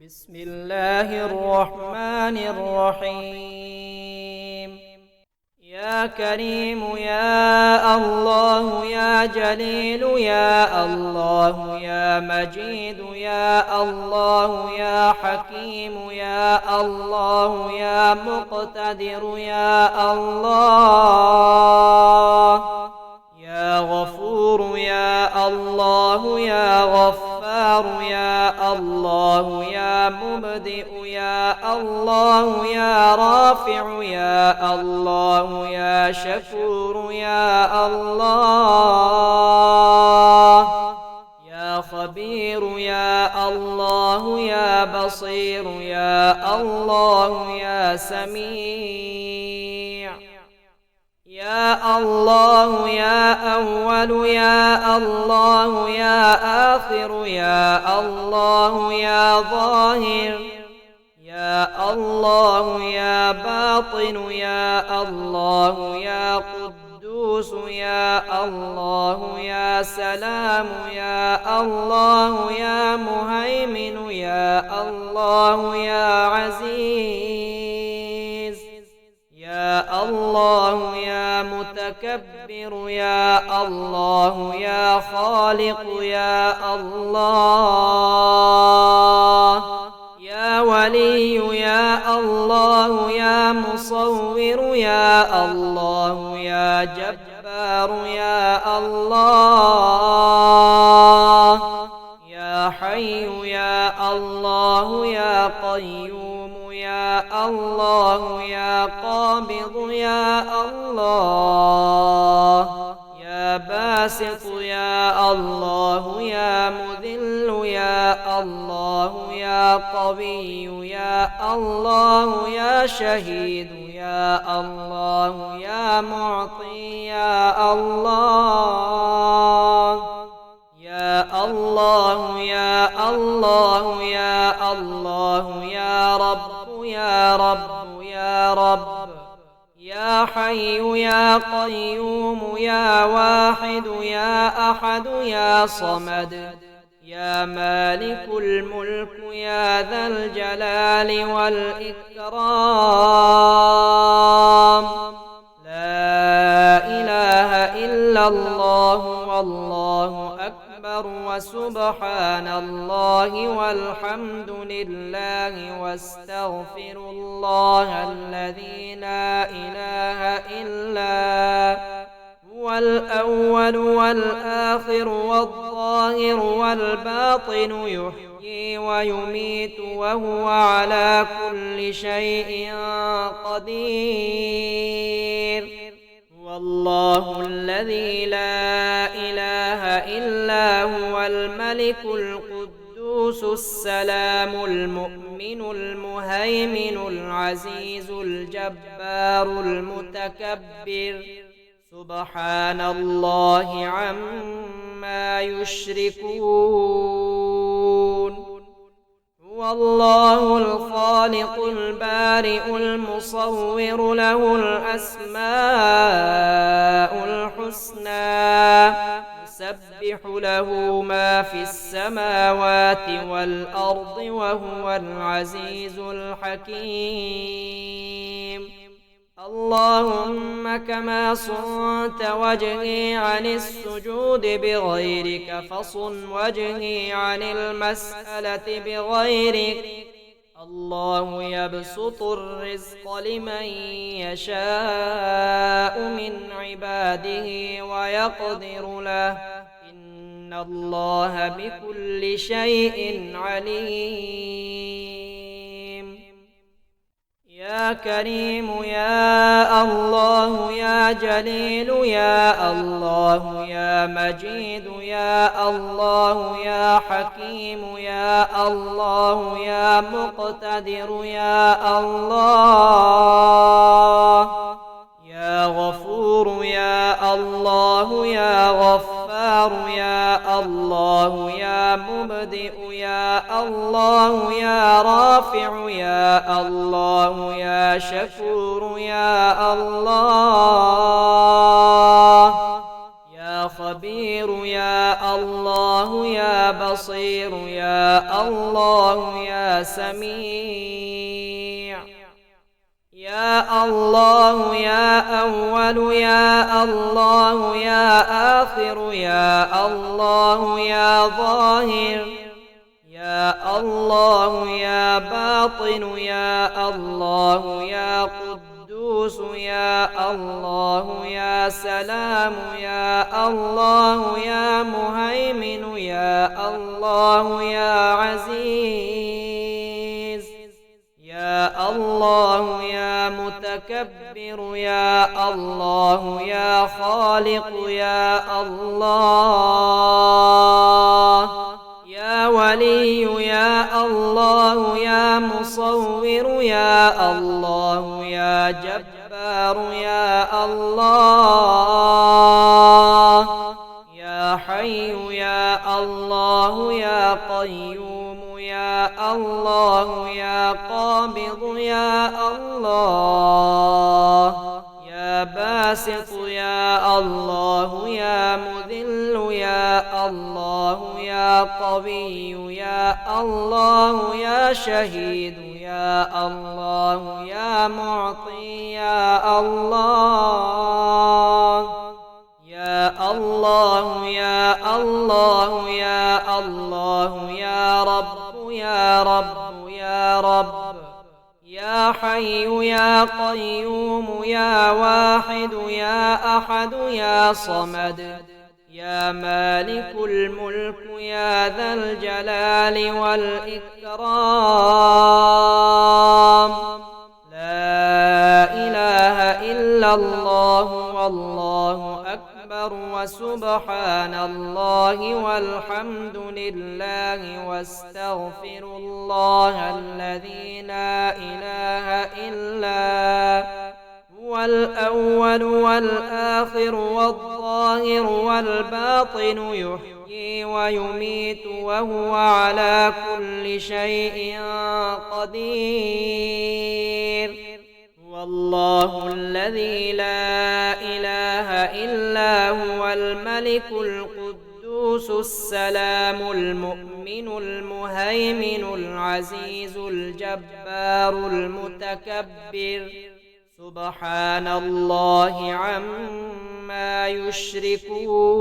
بسم الله الرحمن الرحيم. يا كريم يا الله يا جليل يا الله يا مجيد يا الله يا حكيم يا الله يا مقتدر يا الله يا غفور يا الله يا غفار يا الله يا مبدئ يا الله يا رافع يا الله يا شكور يا الله يا خبير يا الله يا بصير يا الله يا سميع يا الله يا أول يا الله يا آخر يا الله يا ظاهر يا الله يا باطن يا الله يا قدوس يا الله يا سلام يا الله يا مهيمن يا الله يا عزيز يا الله يا متكبر يا الله يا خالق يا الله يا ولي يا الله يا مصور يا الله يا جبار يا الله يا حي يا الله يا قيوم يا الله يا قابض يا الله يا باسط يا الله يا مذل يا الله يا قوي يا الله يا شهيد يا الله يا معطي يا الله يا الله يا الله يا الله يا رب يا رب يا رب يا حي يا قيوم يا واحد يا أحد يا صمد يا مالك الملك يا ذا الجلال والإكرام لا إله إلا الله والله أكبر وسبحان الله والحمد لله واستغفر الله الذي لا إله إلا هو الأول والآخر والظاهر والباطن يحيي ويميت وهو على كل شيء قدير والله الذي لا إله إلا هو الملك القدوس السلام المؤمن المهيمن العزيز الجبار المتكبر سبحان الله عما يشركون هو الله الخالق البارئ المصور له الأسماء الحسنى يسبح له ما في السماوات والأرض وهو العزيز الحكيم اللهم كما صنت وجهي عن السجود بغيرك فصن وجهي عن المسألة بغيرك الله يبسط الرزق لمن يشاء من عباده ويقدر له إن الله بكل شيء عليم يا كريم يا الله يا جليل يا الله يا مجيد يا الله يا حكيم يا الله يا مقتدر يا الله يا غفور يا الله يا غفار يا الله يا مبدئ يا الله يا رافع يا الله يا شكور يا الله يا خبير يا الله يا يا بصير يا الله يا سميع. يا الله يا أول يا الله يا آخر يا الله يا ظاهر يا الله يا باطن يا الله يا قدوس يا الله يا سلام يا الله يا مهيمن يا الله يا عزيز يا الله يا متكبر يا الله يا خالق يا الله يا ولي يا الله يا مصور يا الله يا جبار يا الله يا حي يا الله يا قيوم يا الله يا قابض يا الله يا باسط يا الله يا مذل يا الله يا قوي يا الله يا شهيد يا الله يا معطي يا الله يا الله يا الله يا الله يا رب يا رب يا رب يا حي يا قيوم يا واحد يا أحد يا صمد يا مالك الملك يا ذا الجلال والإكرام. لا إله إلا الله والله أكبر وسبحان الله والحمد لله واستغفر الله الذي لا إله إلا هو الأول والآخر والظاهر والباطن يحيي ويميت وهو على كل شيء قدير. والله الذي لا إله إلا هو الملك القدوس السلام المؤمن المهيمن العزيز الجبار المتكبر سبحان الله عما يشركون.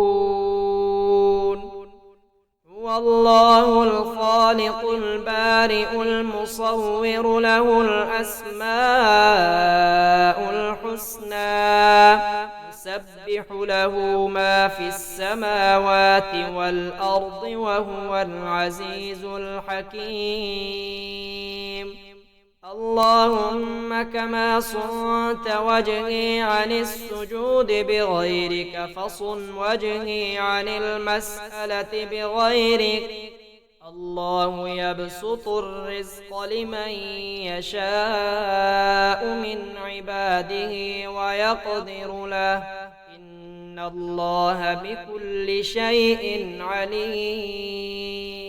هو الله الخالق البارئ المصور له الأسماء الحسنى يسبح له ما في السماوات والأرض وهو العزيز الحكيم. اللهم كما صنت وجهي عن السجود بغيرك فصن وجهي عن المسألة بغيرك. الله يبسط الرزق لمن يشاء من عباده ويقدر له إن الله بكل شيء عليم.